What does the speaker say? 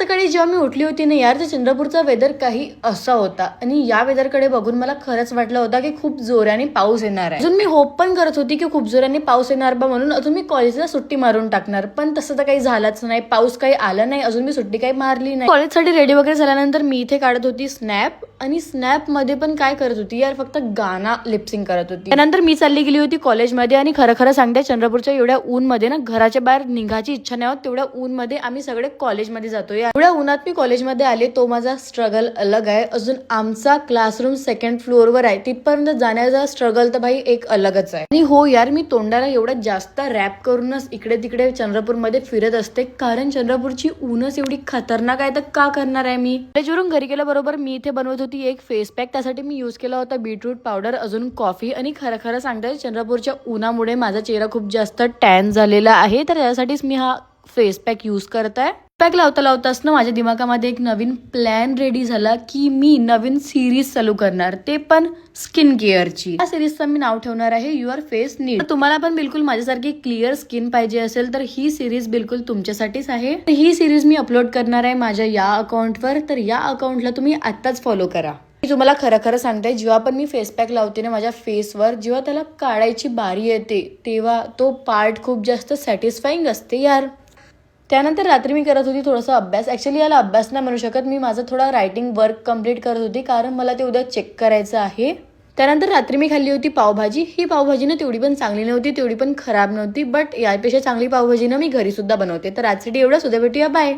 सकाळी जेव्हा मी उठली होती ना यार, तर चंद्रपूरचा वेदर काही असा होता आणि या वेदरकडे बघून मला खरंच वाटलं होतं की खूप जोराने पाऊस येणार आहे. अजून मी होप पण करत होती की खूप जोराने पाऊस येणार बा म्हणून, अजून मी कॉलेजला सुट्टी मारून टाकणार, पण तसं तर काही झालंच नाही. पाऊस काही आला नाही, अजून मी सुट्टी काही मारली नाही. कॉलेजसाठी रेडी वगैरे झाल्यानंतर मी इथे काढत होती स्नॅप, आणि स्नॅप मध्ये पण काय करत होती यार, फक्त गाणं लिपसिंग करत होती. त्यानंतर मी चालली गेली होती कॉलेजमध्ये, आणि खरं खरं सांगते चंद्रपूरच्या एवढ्या ऊन मध्ये ना घराच्या बाहेर निघायची इच्छा नाही होत. तेवढ्या ऊन मध्ये आम्ही सगळे कॉलेजमध्ये जातो. एवढ्या उन्हात मी कॉलेजमध्ये आले, तो माझा स्ट्रगल अलग आहे. अजून आमचा क्लासरूम सेकंड फ्लोअरवर आहे, तिथपर्यंत जाण्याचा स्ट्रगल तर भाई एक अलगच आहे. आणि हो यार, मी तोंडाला एवढं जास्त रॅप करूनच इकडे तिकडे चंद्रपूरमध्ये फिरत असते, कारण चंद्रपूरची ऊनच एवढी खतरनाक आहे. तर का करणार आहे मी. कॉलेजवरून घरी गेल्याबरोबर मी इथे बनवत होती एक फेस पॅक. त्यासाठी मी यूज केला होता बीटरूट पावडर, अजून कॉफी. आणि खरं खरं सांगते चंद्रपूरच्या उन्हामुळे माझा चेहरा खूप जास्त टॅन झालेला आहे, तर त्यासाठीच मी हा फेस पॅक यूज करत आहे. पॅक लावता लावताच ना माझ्या दिमागामध्ये एक नवीन प्लॅन रेडी झाला की मी नवीन सिरीज चालू करणार, ते पण स्किन केअरची. या सिरीजचं मी नाव ठेवणार आहे युअर फेस नीड. तुम्हाला पण बिलकुल माझ्यासारखी क्लिअर स्किन पाहिजे असेल तर ही सिरीज बिलकुल तुमच्यासाठीच आहे. ही सिरीज मी अपलोड करणार आहे माझ्या या अकाउंटवर, तर या अकाउंटला तुम्ही आत्ताच फॉलो करा. मी तुम्हाला खरं खरं सांगते, जेव्हा पण मी फेस पॅक लावते ना माझ्या फेसवर, जेव्हा त्याला काढायची बारी येते तेव्हा तो पार्ट खूप जास्त सॅटिस्फाईंग असते यार. त्यानंतर रात्री मी करत होती थोडासा अभ्यास. ऍक्च्युली याला अभ्यास नाही म्हणू शकत, मी माझं थोडा रायटिंग वर्क कम्प्लीट करत होती, कारण मला ते उद्या चेक करायचं आहे. त्यानंतर रात्री मी खाल्ली होती पावभाजी. ही पावभाजी ना तेवढी पण चांगली नव्हती, तेवढी पण खराब नव्हती, बट यापेक्षा चांगली पावभाजी ना मी घरी सुद्धा बनवते. तर आजसाठी एवढंच, उद्या भेटूया, बाय.